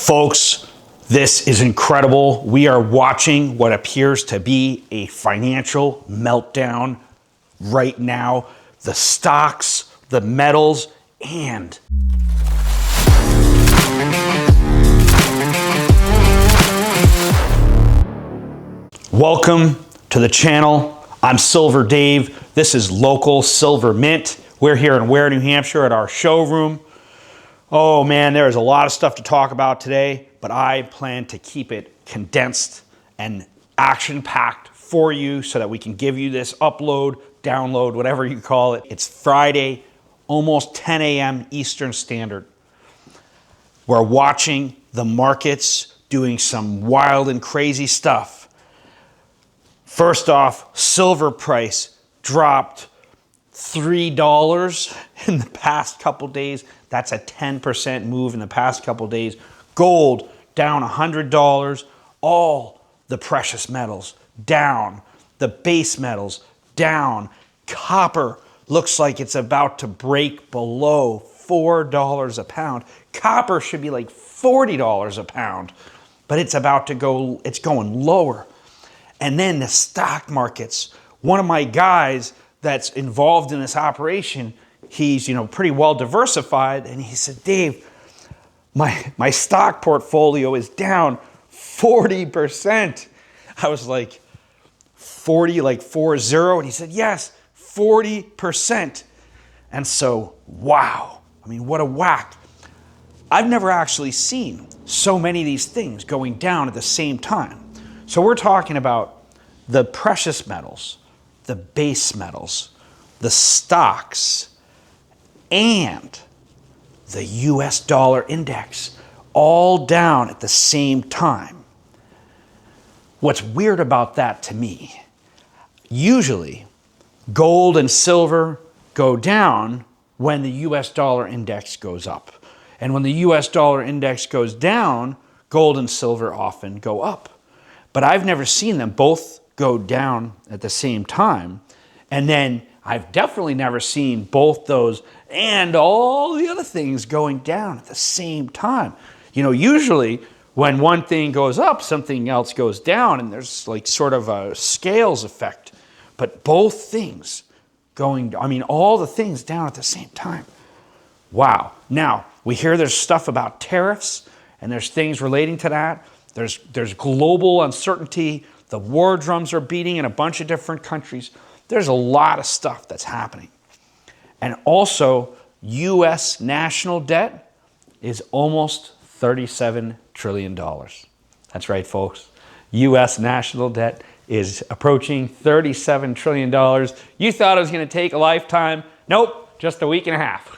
Folks, this is incredible. We are watching what appears to be a financial meltdown right now. The stocks, the metals, and welcome to the channel. I'm Silver Dave. This is local Silver Mint. We're here in Ware, New Hampshire at our showroom. Oh man, there is a lot of stuff to talk about today, but I plan to keep it condensed and action-packed for you so that we can give you this upload, download, whatever you call it. It's Friday, almost 10 a.m. Eastern Standard. We're watching the markets doing some wild and crazy stuff. First off, silver price dropped $3 in the past couple days. That's a 10% move in the past couple days. Gold down $100. All the precious metals down. The base metals down. Copper looks like it's about to break below $4 a pound. Copper should be like $40 a pound, but it's about to go, it's going lower. And then the stock markets. One of my guys that's involved in this operation, he's pretty well diversified, and he said, Dave, my stock portfolio is down 40%. I was like, 40, like 40, and he said, yes, 40%. And so, wow, I mean, what a whack. I've never actually seen so many of these things going down at the same time. So we're talking about the precious metals, the base metals, the stocks, and the US dollar index, all down at the same time. What's weird about that to me, usually gold and silver go down when the US dollar index goes up. And when the US dollar index goes down, gold and silver often go up. But I've never seen them both go down at the same time. And then I've definitely never seen both those and all the other things going down at the same time. Usually when one thing goes up, something else goes down, and there's like sort of a scales effect. But both things going, all the things down at the same time. Wow. Now, we hear there's stuff about tariffs, and there's things relating to that. There's global uncertainty. The war drums are beating in a bunch of different countries. There's a lot of stuff that's happening. And also, U.S. national debt is almost $37 trillion. That's right, folks. U.S. national debt is approaching $37 trillion. You thought it was going to take a lifetime. Nope, just a week and a half.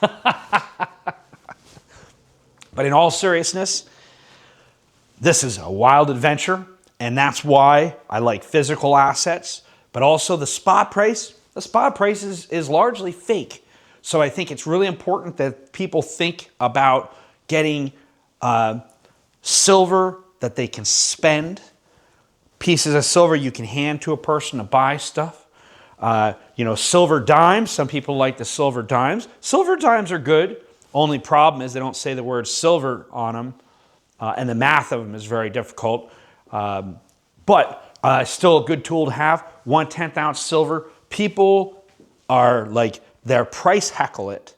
But in all seriousness, this is a wild adventure. And that's why I like physical assets, but also the spot price. The spot price is largely fake. So I think it's really important that people think about getting silver that they can spend, pieces of silver you can hand to a person to buy stuff. Silver dimes. Some people like the silver dimes. Silver dimes are good. Only problem is they don't say the word silver on them, and the math of them is very difficult. But still a good tool to have. 1/10 ounce silver. People are like, they're price heckle it,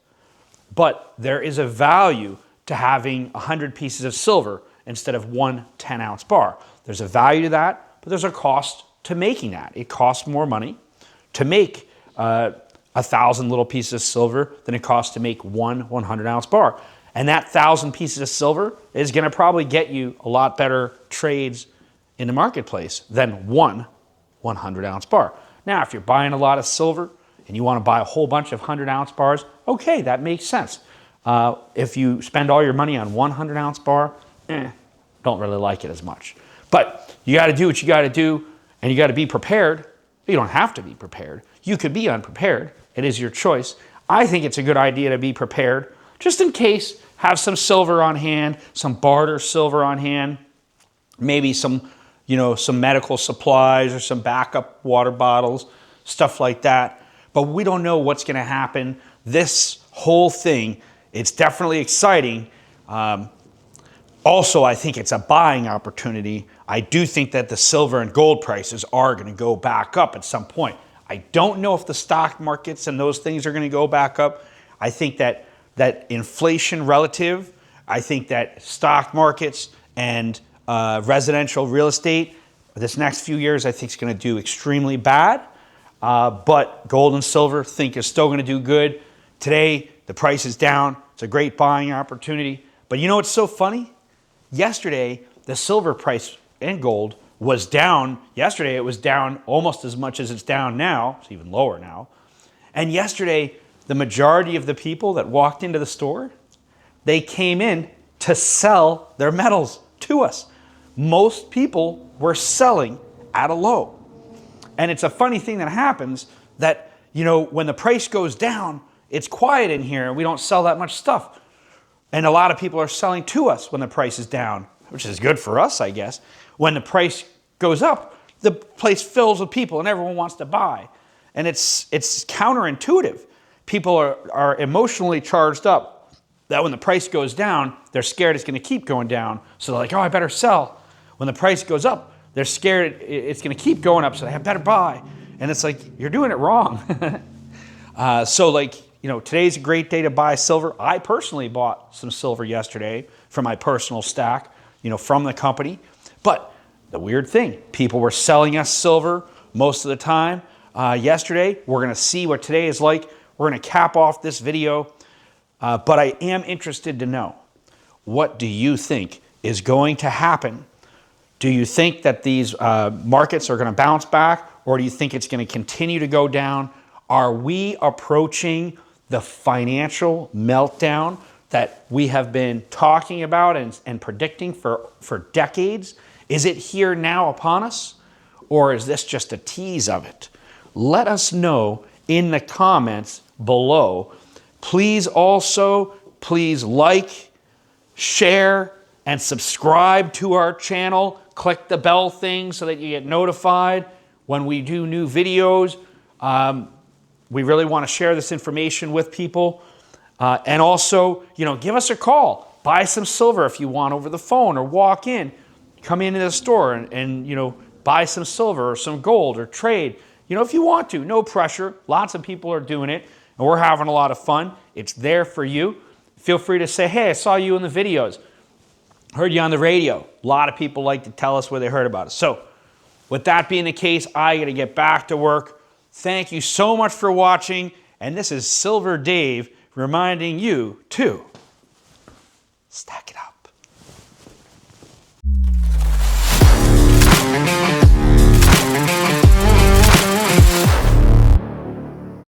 but there is a value to having 100 pieces of silver instead of one 10-ounce bar. There's a value to that, but there's a cost to making that. It costs more money to make 1,000 little pieces of silver than it costs to make one 100-ounce bar. And that 1,000 pieces of silver is going to probably get you a lot better trades in the marketplace than one 100-ounce bar. Now, if you're buying a lot of silver and you want to buy a whole bunch of 100-ounce bars, okay, that makes sense. If you spend all your money on 100-ounce bar, don't really like it as much. But you got to do what you got to do, and you got to be prepared. You don't have to be prepared. You could be unprepared. It is your choice. I think it's a good idea to be prepared, just in case. Have some silver on hand, some barter silver on hand, maybe some medical supplies or some backup water bottles, stuff like that. But we don't know what's going to happen. This whole thing, it's definitely exciting. Also, I think it's a buying opportunity. I do think that the silver and gold prices are going to go back up at some point. I don't know if the stock markets and those things are going to go back up. I think that inflation relative, I think that stock markets and residential real estate this next few years, I think is going to do extremely bad. But gold and silver, think is still going to do good. Today, the price is down. It's a great buying opportunity. But you know what's so funny? Yesterday, the silver price and gold was down. Yesterday, it was down almost as much as it's down now. It's even lower now. And yesterday, the majority of the people that walked into the store, they came in to sell their metals to us. Most people were selling at a low. And it's a funny thing that happens that, you know, when the price goes down, it's quiet in here and we don't sell that much stuff. And a lot of people are selling to us when the price is down, which is good for us, I guess. When the price goes up, the place fills with people and everyone wants to buy. And it's counterintuitive. People are emotionally charged up that when the price goes down, they're scared it's going to keep going down. So they're like, oh, I better sell. When the price goes up, they're scared it's going to keep going up, so they better buy. And it's like, you're doing it wrong. So like, you know, today's a great day to buy silver. I personally bought some silver yesterday for my personal stack, you know, from the company. But the weird thing, people were selling us silver most of the time yesterday. We're going to see what today is like. We're going to cap off this video. But I am interested to know, what do you think is going to happen? Do you think that these markets are going to bounce back, or do you think it's going to continue to go down? Are we approaching the financial meltdown that we have been talking about and predicting for decades? Is it here now upon us, or is this just a tease of it? Let us know in the comments below. Please like, share, and subscribe to our channel. Click the bell thing so that you get notified when we do new videos. We really want to share this information with people. And also, you know, give us a call. Buy some silver if you want over the phone, or walk in. Come into the store and you know, buy some silver or some gold or trade. You know, if you want to, no pressure. Lots of people are doing it and we're having a lot of fun. It's there for you. Feel free to say, hey, I saw you in the videos. Heard you on the radio. A lot of people like to tell us where they heard about us. So with that being the case, I got to get back to work. Thank you so much for watching. And this is Silver Dave reminding you to stack it up.